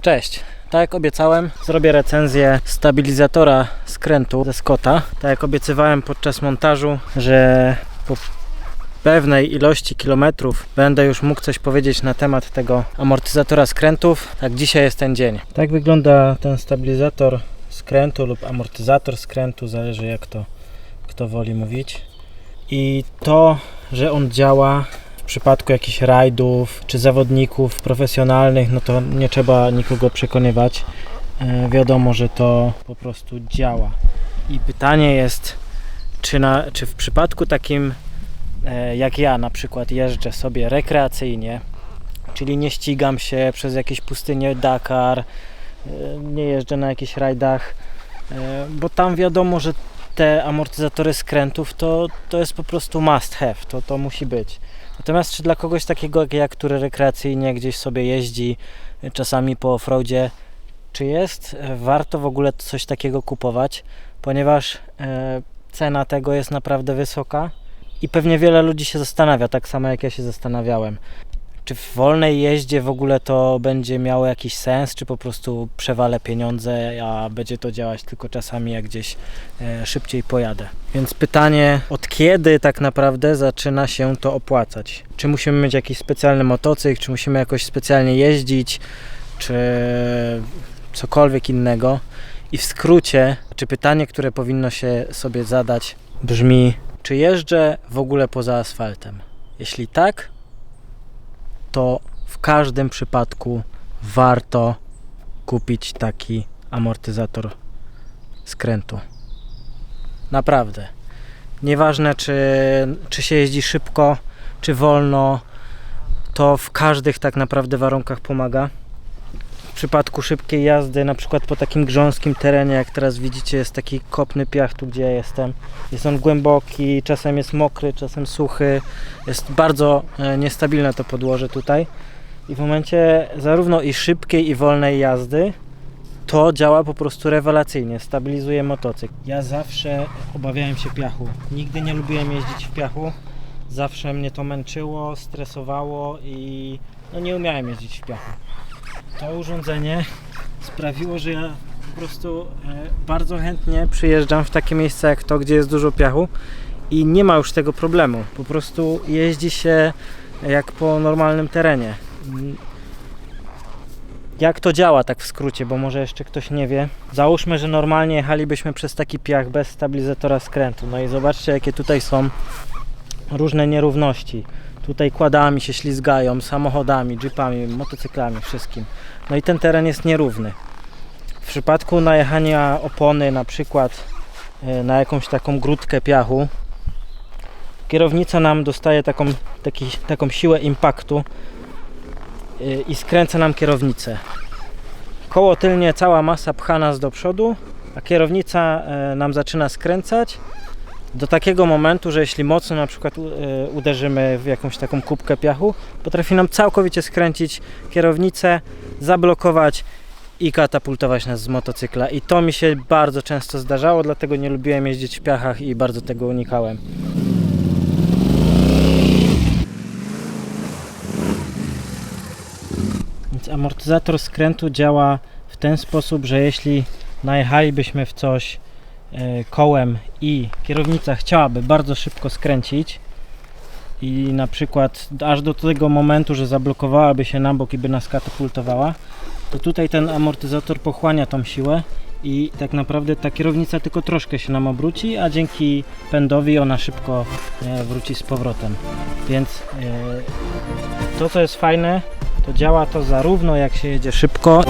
Cześć, tak jak obiecałem, zrobię recenzję stabilizatora skrętu ze Scotta. Tak jak obiecywałem podczas montażu, że po pewnej ilości kilometrów będę już mógł coś powiedzieć na temat tego amortyzatora skrętów. Tak, dzisiaj jest ten dzień. Tak wygląda ten stabilizator skrętu lub amortyzator skrętu, zależy jak to kto woli mówić. I to, że on działa w przypadku jakichś rajdów czy zawodników profesjonalnych, no to nie trzeba nikogo przekonywać. Wiadomo, że to po prostu działa. I pytanie jest, czy w przypadku takim jak ja na przykład jeżdżę sobie rekreacyjnie, czyli nie ścigam się przez jakieś pustynie Dakar, nie jeżdżę na jakichś rajdach, bo tam wiadomo, że te amortyzatory skrętów to jest po prostu must have, to musi być. Natomiast czy dla kogoś takiego jak ja, który rekreacyjnie gdzieś sobie jeździ, czasami po offroadzie, czy jest warto w ogóle coś takiego kupować, ponieważ cena tego jest naprawdę wysoka i pewnie wiele ludzi się zastanawia, tak samo jak ja się zastanawiałem. Czy w wolnej jeździe w ogóle to będzie miało jakiś sens, czy po prostu przewalę pieniądze, a będzie to działać tylko czasami jak gdzieś szybciej pojadę. Więc pytanie, od kiedy tak naprawdę zaczyna się to opłacać? Czy musimy mieć jakiś specjalny motocykl, czy musimy jakoś specjalnie jeździć, czy cokolwiek innego? I w skrócie, czy pytanie, które powinno się sobie zadać, brzmi, czy jeżdżę w ogóle poza asfaltem? Jeśli tak, to w każdym przypadku warto kupić taki amortyzator skrętu. Naprawdę. Nieważne czy się jeździ szybko, czy wolno, to w każdych tak naprawdę warunkach pomaga. W przypadku szybkiej jazdy, na przykład po takim grząskim terenie, jak teraz widzicie, jest taki kopny piach tu, gdzie ja jestem. Jest on głęboki, czasem jest mokry, czasem suchy. Jest bardzo niestabilne to podłoże tutaj. I w momencie zarówno i szybkiej, i wolnej jazdy to działa po prostu rewelacyjnie, stabilizuje motocykl. Ja zawsze obawiałem się piachu. Nigdy nie lubiłem jeździć w piachu. Zawsze mnie to męczyło, stresowało i nie umiałem jeździć w piachu. To urządzenie sprawiło, że ja po prostu bardzo chętnie przyjeżdżam w takie miejsca jak to, gdzie jest dużo piachu i nie ma już tego problemu. Po prostu jeździ się jak po normalnym terenie. Jak to działa tak w skrócie, bo może jeszcze ktoś nie wie. Załóżmy, że normalnie jechalibyśmy przez taki piach bez stabilizatora skrętu. No i zobaczcie, jakie tutaj są różne nierówności. Tutaj kładami się ślizgają, samochodami, jeepami, motocyklami, wszystkim. No i ten teren jest nierówny. W przypadku najechania opony na przykład na jakąś taką grudkę piachu, kierownica nam dostaje taką siłę impaktu i skręca nam kierownicę. Koło tylnie cała masa pcha nas do przodu, a kierownica nam zaczyna skręcać do takiego momentu, że jeśli mocno na przykład uderzymy w jakąś taką kubkę piachu, potrafi nam całkowicie skręcić kierownicę, zablokować i katapultować nas z motocykla. I to mi się bardzo często zdarzało, dlatego nie lubiłem jeździć w piachach i bardzo tego unikałem. Więc amortyzator skrętu działa w ten sposób, że jeśli najechalibyśmy w coś kołem i kierownica chciałaby bardzo szybko skręcić i na przykład aż do tego momentu, że zablokowałaby się na bok i by nas katapultowała, to tutaj ten amortyzator pochłania tą siłę i tak naprawdę ta kierownica tylko troszkę się nam obróci, a dzięki pędowi ona szybko wróci z powrotem. Więc to, co jest fajne, to działa to zarówno jak się jedzie szybko,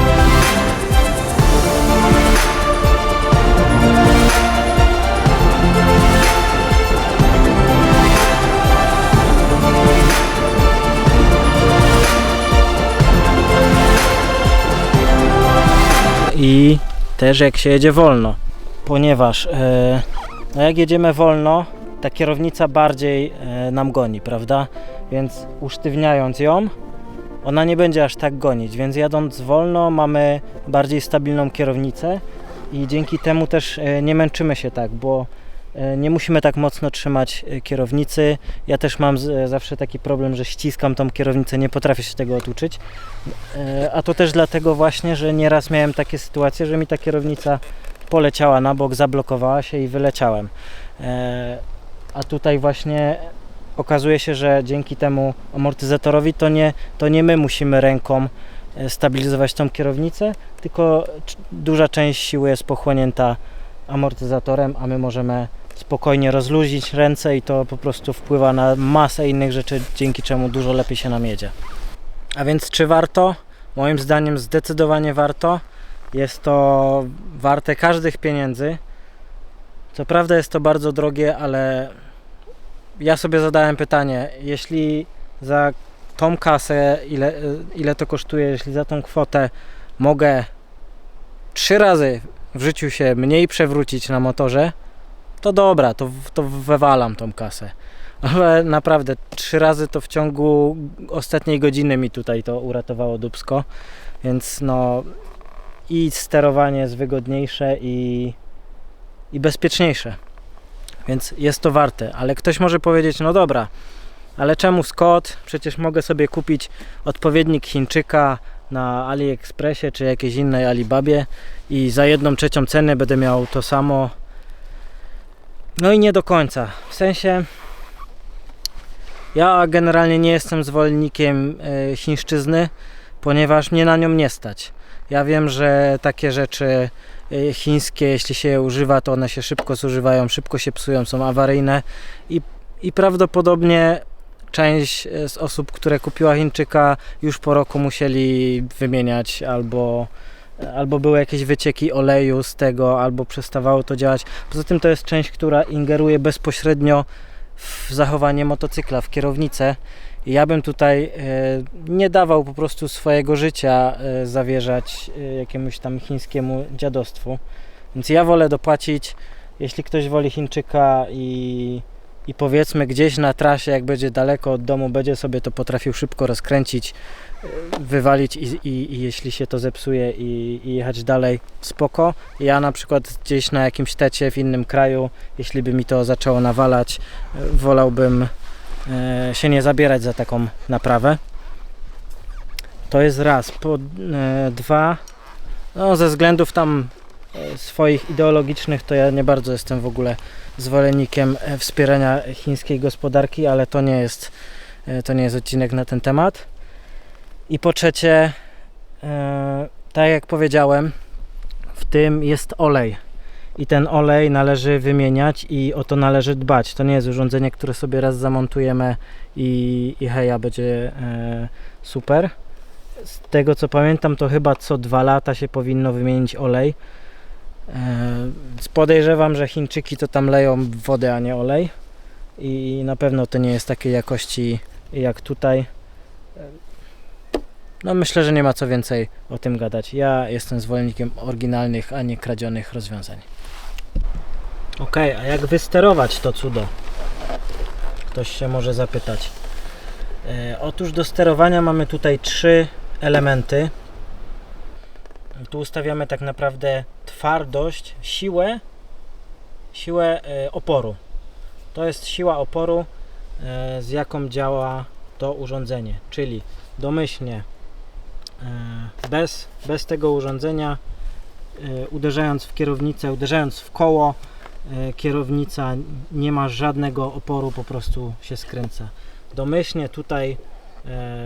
i też jak się jedzie wolno, ponieważ jak jedziemy wolno, ta kierownica bardziej nam goni, prawda? Więc usztywniając ją, ona nie będzie aż tak gonić, więc jadąc wolno mamy bardziej stabilną kierownicę i dzięki temu też nie męczymy się tak, bo Nie musimy tak mocno trzymać kierownicy. Ja też mam zawsze taki problem, że ściskam tą kierownicę, nie potrafię się tego oduczyć. A to też dlatego właśnie, że nieraz miałem takie sytuacje, że mi ta kierownica poleciała na bok, zablokowała się i wyleciałem. A tutaj właśnie okazuje się, że dzięki temu amortyzatorowi to nie my musimy ręką stabilizować tą kierownicę, tylko duża część siły jest pochłonięta amortyzatorem, a my możemy spokojnie rozluźnić ręce i to po prostu wpływa na masę innych rzeczy, dzięki czemu dużo lepiej się nam jedzie. A więc czy warto? Moim zdaniem zdecydowanie warto. Jest to warte każdych pieniędzy. Co prawda jest to bardzo drogie, ale ja sobie zadałem pytanie, jeśli za tą kasę, ile to kosztuje, jeśli za tą kwotę mogę 3 razy w życiu się mniej przewrócić na motorze, to dobra, to wywalam tą kasę. Ale naprawdę 3 razy to w ciągu ostatniej godziny mi tutaj to uratowało dupsko, więc no i sterowanie jest wygodniejsze i bezpieczniejsze, więc jest to warte. Ale ktoś może powiedzieć, no dobra, ale czemu Scott? Przecież mogę sobie kupić odpowiednik Chińczyka na AliExpressie czy jakiejś innej Alibabie i za 1/3 ceny będę miał to samo. No i nie do końca. W sensie ja generalnie nie jestem zwolennikiem chińszczyzny, ponieważ mnie na nią nie stać. Ja wiem, że takie rzeczy chińskie, jeśli się je używa, to one się szybko zużywają, szybko się psują, są awaryjne i prawdopodobnie część z osób, które kupiła Chińczyka, już po roku musieli wymieniać albo były jakieś wycieki oleju z tego, albo przestawało to działać. Poza tym to jest część, która ingeruje bezpośrednio w zachowanie motocykla, w kierownicę. I ja bym tutaj nie dawał po prostu swojego życia zawierzać jakiemuś tam chińskiemu dziadostwu. Więc ja wolę dopłacić, jeśli ktoś woli Chińczyka i powiedzmy gdzieś na trasie, jak będzie daleko od domu, będzie sobie to potrafił szybko rozkręcić, wywalić i jeśli się to zepsuje i jechać dalej, spoko. Ja na przykład gdzieś na jakimś tecie w innym kraju, jeśli by mi to zaczęło nawalać, wolałbym się nie zabierać za taką naprawę. To jest raz. Dwa, no ze względów tam swoich ideologicznych, to ja nie bardzo jestem w ogóle zwolennikiem wspierania chińskiej gospodarki, ale to nie jest odcinek na ten temat. I po trzecie, tak jak powiedziałem, w tym jest olej. I ten olej należy wymieniać i o to należy dbać. To nie jest urządzenie, które sobie raz zamontujemy i heja, będzie super. Z tego co pamiętam, to chyba co 2 lata się powinno wymienić olej. Podejrzewam, że Chińczyki to tam leją wodę, a nie olej. I na pewno to nie jest takiej jakości jak tutaj. No myślę, że nie ma co więcej o tym gadać. Ja jestem zwolennikiem oryginalnych, a nie kradzionych rozwiązań. Ok, a jak wysterować to cudo? Ktoś się może zapytać. Otóż do sterowania mamy tutaj 3 elementy. Tu ustawiamy tak naprawdę twardość, siłę oporu. To jest siła oporu, z jaką działa to urządzenie, czyli domyślnie bez tego urządzenia, uderzając w kierownicę, uderzając w koło, kierownica nie ma żadnego oporu, po prostu się skręca. Domyślnie tutaj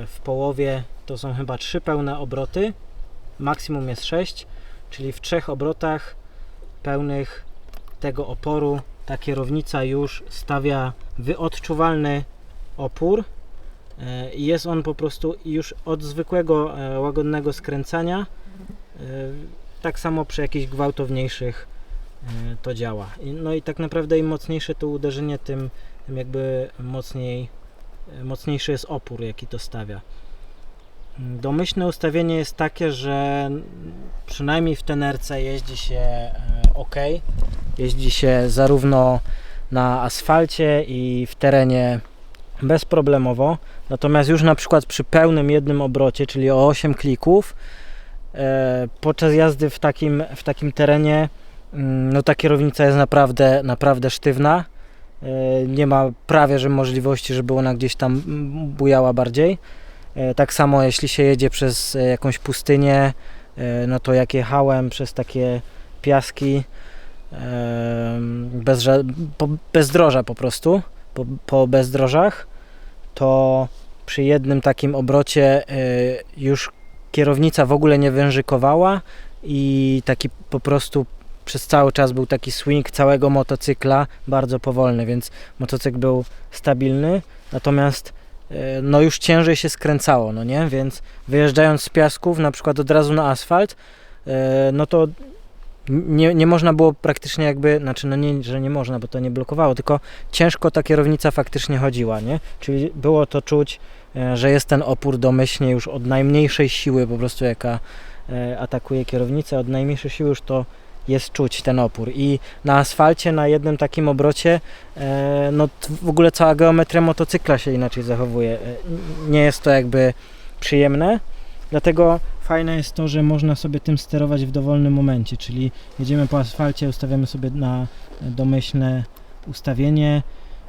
w połowie to są chyba 3 pełne obroty, maksimum jest 6, czyli w 3 obrotach pełnych tego oporu ta kierownica już stawia wyodczuwalny opór i jest on po prostu już od zwykłego łagodnego skręcania, tak samo przy jakichś gwałtowniejszych to działa. No i tak naprawdę im mocniejsze to uderzenie, tym jakby mocniejszy jest opór, jaki to stawia. Domyślne ustawienie jest takie, że przynajmniej w tenerce jeździ się ok. Jeździ się zarówno na asfalcie i w terenie bezproblemowo. Natomiast już na przykład przy pełnym jednym obrocie, czyli o 8 klików, podczas jazdy w takim terenie no ta kierownica jest naprawdę sztywna. Nie ma prawie że możliwości, żeby ona gdzieś tam bujała bardziej. Tak samo jeśli się jedzie przez jakąś pustynię, no to jak jechałem przez takie piaski bezdroża po prostu, po bezdrożach, to przy jednym takim obrocie już kierownica w ogóle nie wężykowała i taki po prostu przez cały czas był taki swing całego motocykla, bardzo powolny, więc motocykl był stabilny, natomiast no już ciężej się skręcało, no nie? Więc wyjeżdżając z piasków, na przykład od razu na asfalt, no to nie można było praktycznie jakby, znaczy no nie, że nie można, bo to nie blokowało, tylko ciężko ta kierownica faktycznie chodziła, nie? Czyli było to czuć, że jest ten opór domyślnie już od najmniejszej siły po prostu, jaka atakuje kierownicę, od najmniejszej siły już to jest czuć ten opór i na asfalcie, na jednym takim obrocie no w ogóle cała geometria motocykla się inaczej zachowuje. Nie jest to jakby przyjemne, dlatego fajne jest to, że można sobie tym sterować w dowolnym momencie, czyli jedziemy po asfalcie, ustawiamy sobie na domyślne ustawienie,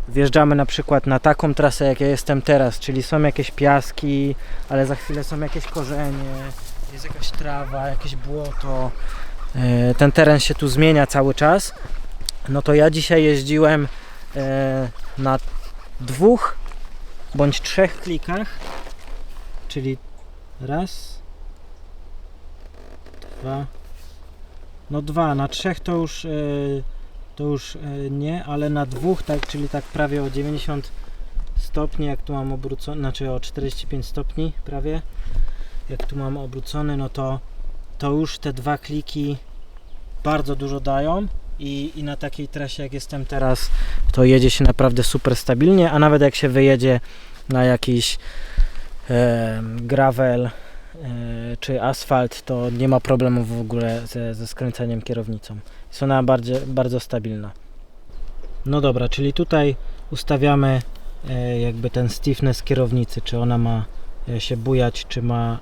wjeżdżamy na przykład na taką trasę, jak ja jestem teraz, czyli są jakieś piaski, ale za chwilę są jakieś korzenie, jest jakaś trawa, jakieś błoto, ten teren się tu zmienia cały czas. No to ja dzisiaj jeździłem na 2 bądź 3 klikach, czyli raz, 2, no 2, na 3 to już nie, ale na 2, tak, czyli tak prawie o 90 stopni, jak tu mam obrócony, znaczy o 45 stopni prawie, jak tu mam obrócony, no to już te 2 kliki bardzo dużo dają i na takiej trasie, jak jestem teraz, to jedzie się naprawdę super stabilnie, a nawet jak się wyjedzie na jakiś gravel czy asfalt, to nie ma problemu w ogóle ze skręcaniem kierownicą. Jest ona bardzo stabilna. No dobra, czyli tutaj ustawiamy jakby ten stiffness kierownicy, czy ona ma się bujać, czy ma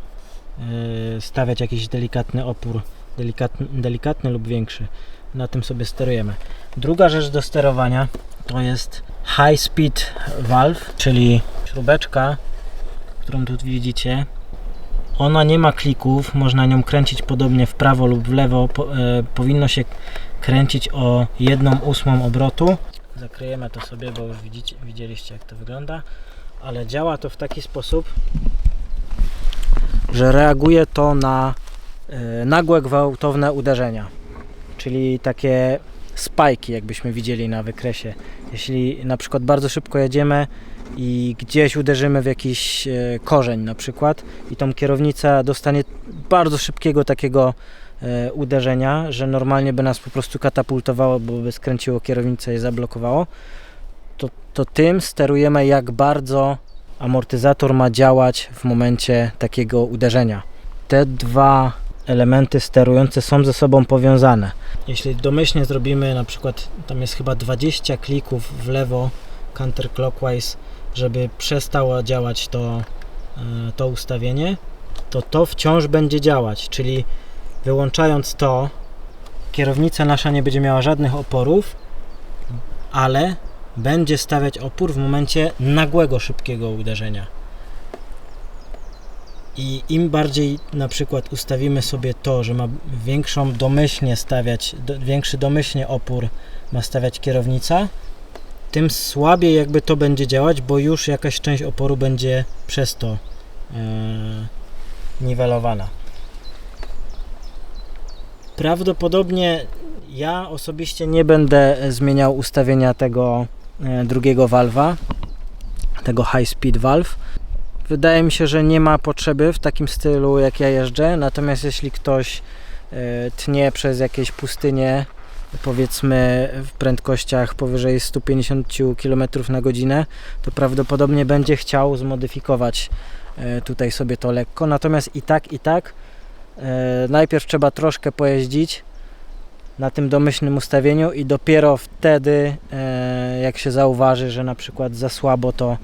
stawiać jakiś delikatny opór, delikatny lub większy. Na tym sobie sterujemy. Druga rzecz do sterowania to jest high speed valve, czyli śrubeczka, którą tu widzicie. Ona nie ma klików, można nią kręcić podobnie w prawo lub w lewo. Powinno się kręcić o 1/8 obrotu. Zakryjemy to sobie, bo już widzieliście, jak to wygląda, ale działa to w taki sposób, że reaguje to na nagłe, gwałtowne uderzenia, czyli takie spajki, jakbyśmy widzieli na wykresie. Jeśli na przykład bardzo szybko jedziemy i gdzieś uderzymy w jakiś korzeń na przykład i tą kierownica dostanie bardzo szybkiego takiego uderzenia, że normalnie by nas po prostu katapultowało, bo by skręciło kierownicę i zablokowało, to tym sterujemy, jak bardzo amortyzator ma działać w momencie takiego uderzenia. Te 2 elementy sterujące są ze sobą powiązane. Jeśli domyślnie zrobimy, na przykład tam jest chyba 20 klików w lewo counterclockwise, żeby przestało działać to ustawienie, to wciąż będzie działać, czyli wyłączając to, kierownica nasza nie będzie miała żadnych oporów, ale będzie stawiać opór w momencie nagłego, szybkiego uderzenia. I im bardziej na przykład ustawimy sobie to, że ma większy domyślnie opór ma stawiać kierownica, tym słabiej jakby to będzie działać, bo już jakaś część oporu będzie przez to niwelowana. Prawdopodobnie ja osobiście nie będę zmieniał ustawienia tego drugiego valve'a, tego high speed valve. Wydaje mi się, że nie ma potrzeby w takim stylu, jak ja jeżdżę, natomiast jeśli ktoś tnie przez jakieś pustynie, powiedzmy w prędkościach powyżej 150 km na godzinę, to prawdopodobnie będzie chciał zmodyfikować tutaj sobie to lekko, natomiast i tak najpierw trzeba troszkę pojeździć na tym domyślnym ustawieniu i dopiero wtedy, jak się zauważy, że na przykład za słabo to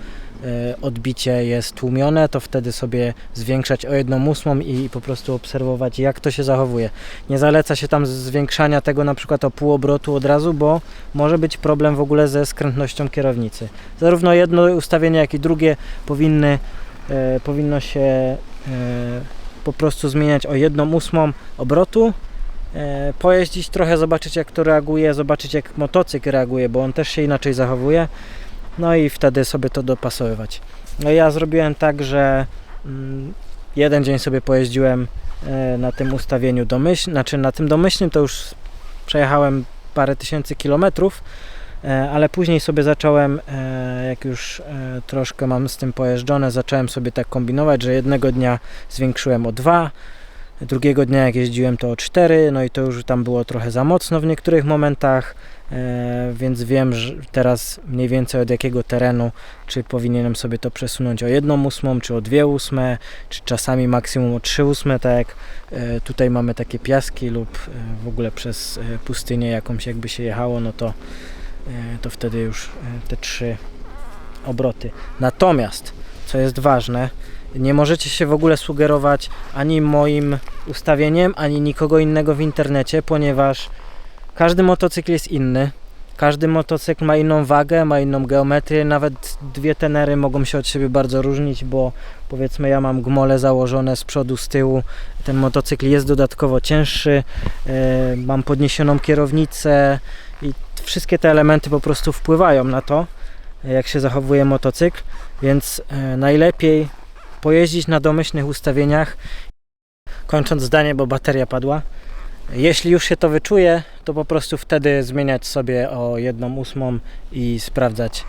odbicie jest tłumione, to wtedy sobie zwiększać o 1/8 i po prostu obserwować, jak to się zachowuje. Nie zaleca się tam zwiększania tego na przykład o pół obrotu od razu, bo może być problem w ogóle ze skrętnością kierownicy. Zarówno jedno ustawienie, jak i drugie powinno się po prostu zmieniać o 1/8 obrotu. Pojeździć trochę, zobaczyć jak to reaguje, zobaczyć jak motocykl reaguje, bo on też się inaczej zachowuje, no i wtedy sobie to dopasowywać. No ja zrobiłem tak, że jeden dzień sobie pojeździłem na tym ustawieniu na tym domyślnym to już przejechałem parę tysięcy kilometrów, ale później sobie zacząłem, jak już troszkę mam z tym pojeżdżone, zacząłem sobie tak kombinować, że jednego dnia zwiększyłem o 2, drugiego dnia jak jeździłem to o 4, no i to już tam było trochę za mocno w niektórych momentach, więc wiem, że teraz mniej więcej od jakiego terenu, czy powinienem sobie to przesunąć o 1/8, czy o 2/8, czy czasami maksimum o 3/8, tak jak tutaj mamy takie piaski lub w ogóle przez pustynię jakąś jakby się jechało, no to wtedy już te 3 obroty. Natomiast, co jest ważne, nie możecie się w ogóle sugerować ani moim ustawieniem, ani nikogo innego w internecie, ponieważ każdy motocykl jest inny. Każdy motocykl ma inną wagę, ma inną geometrię, nawet dwie tenery mogą się od siebie bardzo różnić, bo powiedzmy ja mam gmole założone z przodu, z tyłu, ten motocykl jest dodatkowo cięższy, mam podniesioną kierownicę i wszystkie te elementy po prostu wpływają na to, jak się zachowuje motocykl, więc najlepiej pojeździć na domyślnych ustawieniach. Kończąc zdanie, bo bateria padła, jeśli już się to wyczuje, to po prostu wtedy zmieniać sobie o 1/8 i sprawdzać,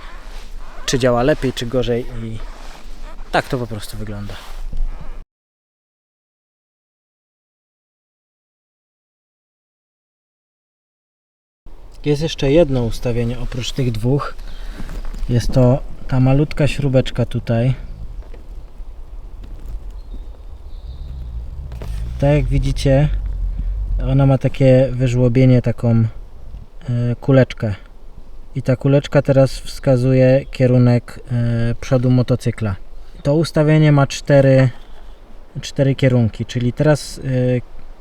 czy działa lepiej, czy gorzej, i tak to po prostu wygląda. Jest jeszcze jedno ustawienie oprócz tych dwóch. Jest to ta malutka śrubeczka tutaj. Tak jak widzicie, ona ma takie wyżłobienie, taką kuleczkę. I ta kuleczka teraz wskazuje kierunek przodu motocykla. To ustawienie ma cztery kierunki, czyli teraz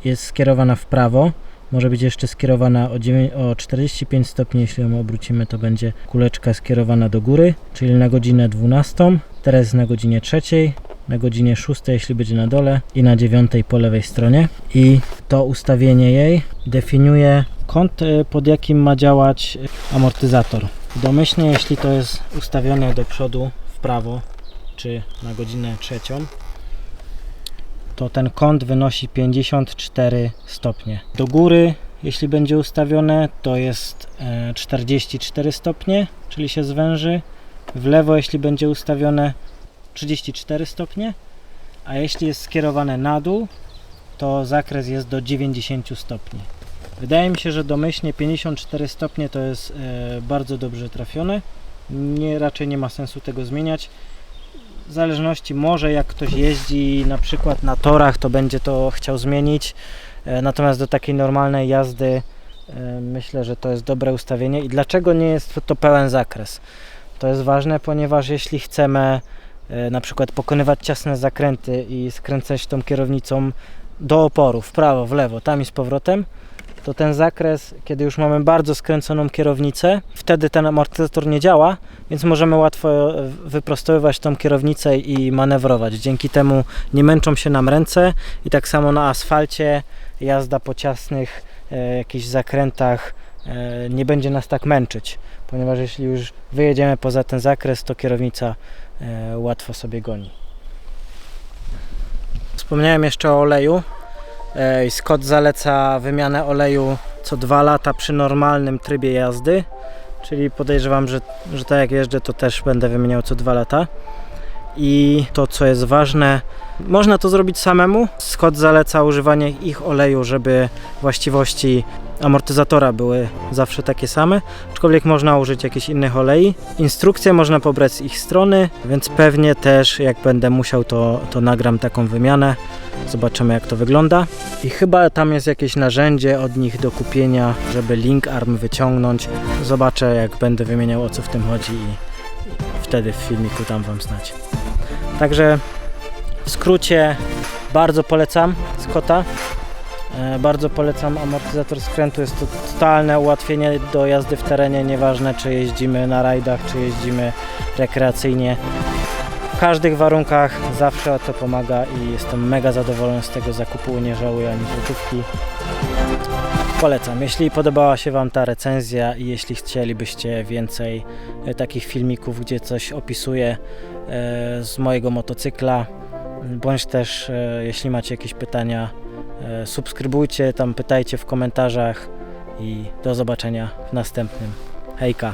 jest skierowana w prawo. Może być jeszcze skierowana o 45 stopni, jeśli ją obrócimy, to będzie kuleczka skierowana do góry, czyli na godzinę 12, teraz jest na godzinie 3, na godzinie 6, jeśli będzie na dole, i na 9 po lewej stronie. I to ustawienie jej definiuje kąt, pod jakim ma działać amortyzator. Domyślnie, jeśli to jest ustawione do przodu w prawo, czy na godzinę 3, to ten kąt wynosi 54 stopnie. Do góry, jeśli będzie ustawione, to jest 44 stopnie, czyli się zwęży. W lewo, jeśli będzie ustawione, 34 stopnie, a jeśli jest skierowane na dół, to zakres jest do 90 stopni. Wydaje mi się, że domyślnie 54 stopnie to jest bardzo dobrze trafione. Raczej nie ma sensu tego zmieniać. W zależności, może jak ktoś jeździ na przykład na torach, to będzie to chciał zmienić, natomiast do takiej normalnej jazdy myślę, że to jest dobre ustawienie. I dlaczego nie jest to pełen zakres? To jest ważne, ponieważ jeśli chcemy na przykład pokonywać ciasne zakręty i skręcać tą kierownicą do oporu, w prawo, w lewo, tam i z powrotem, to ten zakres, kiedy już mamy bardzo skręconą kierownicę, wtedy ten amortyzator nie działa, więc możemy łatwo wyprostowywać tą kierownicę i manewrować. Dzięki temu nie męczą się nam ręce i tak samo na asfalcie jazda po ciasnych jakichś zakrętach nie będzie nas tak męczyć, ponieważ jeśli już wyjedziemy poza ten zakres, to kierownica łatwo sobie goni. Wspomniałem jeszcze o oleju. Scott zaleca wymianę oleju co 2 lata przy normalnym trybie jazdy, czyli podejrzewam, że tak jak jeżdżę, to też będę wymieniał co 2 lata. I to, co jest ważne, można to zrobić samemu. Scott zaleca używanie ich oleju, żeby właściwości amortyzatora były zawsze takie same, aczkolwiek można użyć jakichś innych olei. Instrukcje można pobrać z ich strony, więc pewnie też jak będę musiał, to nagram taką wymianę. Zobaczymy, jak to wygląda. I chyba tam jest jakieś narzędzie od nich do kupienia, żeby link arm wyciągnąć. Zobaczę, jak będę wymieniał, o co w tym chodzi, i wtedy w filmiku dam Wam znać. Także w skrócie bardzo polecam Scotta. Bardzo polecam amortyzator skrętu, jest to totalne ułatwienie do jazdy w terenie, nieważne czy jeździmy na rajdach, czy jeździmy rekreacyjnie. W każdych warunkach zawsze to pomaga i jestem mega zadowolony z tego zakupu, nie żałuję ani złotówki. Polecam, jeśli podobała się Wam ta recenzja i jeśli chcielibyście więcej takich filmików, gdzie coś opisuję z mojego motocykla, bądź też jeśli macie jakieś pytania, subskrybujcie, tam pytajcie w komentarzach i do zobaczenia w następnym. Hejka!